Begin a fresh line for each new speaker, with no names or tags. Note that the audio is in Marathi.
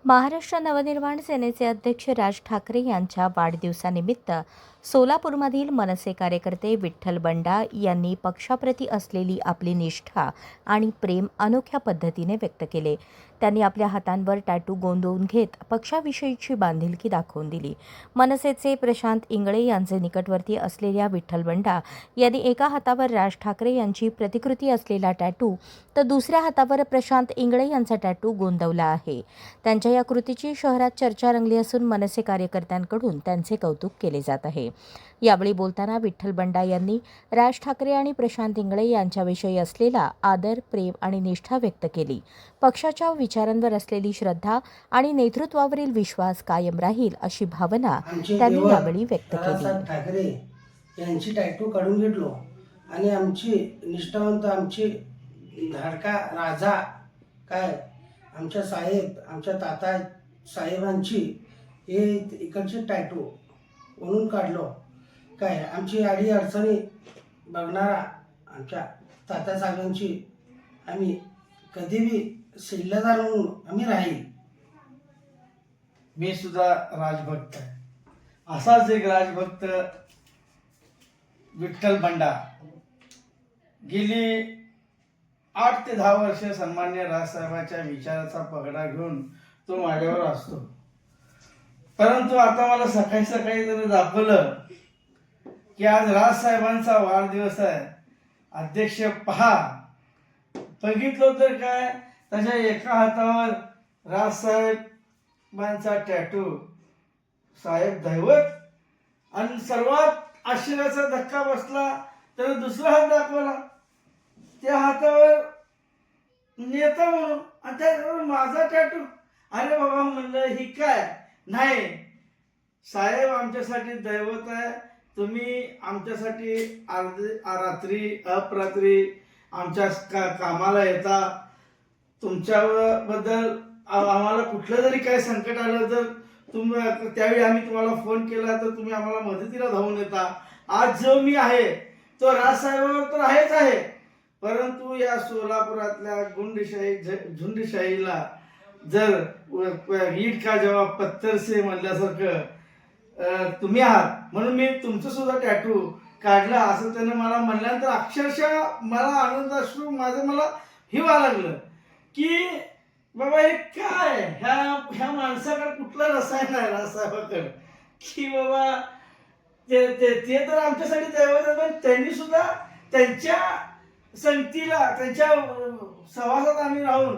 महाराष्ट्र नवनिर्माण सेनेचे अध्यक्ष राज ठाकरे यांच्या वाढदिवसानिमित्त सोलापूरमधील मनसे कार्यकर्ते विठ्ठल बंडा यांनी पक्षाप्रती असलेली आपली निष्ठा आणि प्रेम अनोख्या पद्धतीने व्यक्त केले. त्यांनी आपल्या हातांवर टॅटू गोंदवून घेत पक्षाविषयीची बांधिलकी दाखवून दिली. मनसेचे प्रशांत इंगळे यांचे निकटवर्ती असलेल्या विठ्ठल बंडा यांनी एका हातावर राज ठाकरे यांची प्रतिकृती असलेला टॅटू तर दुसऱ्या हातावर प्रशांत इंगळे यांचा टॅटू गोंदवला आहे. त्यांच्या या कृतीची शहरात चर्चा रंगली असून मनसे कार्यकर्त्यांकडून त्यांचे कौतुक केले जात आहे. यावेळी बोलताना विठ्ठल बंडा यांनी राज ठाकरे आणि प्रशांत इंगळे यांच्याविषयी असलेला आदर, प्रेम आणि निष्ठा व्यक्त केली. पक्षाच्या विचारांवर असलेली श्रद्धा आणि नेतृत्वावरील विश्वास कायम राहील अशी भावना त्यांनी यावेळी व्यक्त केली.
ठाकरे यांची टॅटू काढून घेतलो आणि आमची निष्ठावंत आमची धाडका राजा काय आमच्या साहेब आमच्या ताता साहेबांची हे इकडचे टॅटू म्हणून काढलो. काय आमची आडी अडचणी बघणारा आमच्या ताता साहेबांची आम्ही कधी बी शिल्लदार म्हणून आम्ही राहील.
मी सुद्धा राजभक्त आहे. असाच एक राजभक्त विठ्ठल बंडा गेली 8 ते 10 वर्ष सन्मान्य राजसाहेबांच्या विचाराचा पगडा घेऊन तो माझ्यावर असतो. परंतु आता मला सकाळी सकाळी त्याने दाखवलं की आज राजसाहेबांचा वाढदिवस आहे. अध्यक्ष पहा, बघितलं तर काय त्याच्या एका हातावर राजसाहेबांचा टॅटू, साहेब दैवत, आणि सर्वात आश्चर्याचा धक्का बसला तर दुसरा हात दाखवला, त्या हातावर नेता म्हणून, आणि त्याच्यावर माझा टॅटू. अरे बाबा म्हणलं ही काय नाही, साहेब आमच्यासाठी दैवत आहे. तुम्ही आमच्यासाठी रात्री अपरात्री आमच्या कामाला येता. तुमच्याबद्दल आम्हाला कुठलं जरी काय संकट आलं तर त्यावेळी आम्ही तुम्हाला फोन केला तर तुम्ही आम्हाला मदतीला धावून येता. आज जो मी आहे तो राजसाहेबांवर तर आहेच आहे, परंतु या सोलापुरातल्या झुंडशाहीला जर ईट का जवाब पत्थर से म्हणल्यासारखं तुम्ही आहात, म्हणून मी तुमचं सुद्धा टॅटू काढला असं त्यानं मला म्हणल्यानंतर अक्षरशः मला आनंदाश्रू मला हे व्हायला लागलं की बाबा हे काय, ह्या माणसाकडे कुठलं रसायन आहे राजसाहेबाकडे, की बाबा ते तर आमच्यासाठी दैवत आहे, पण त्यांनी सुद्धा त्यांच्या संगतीला त्यांच्या सहवासात आम्ही राहून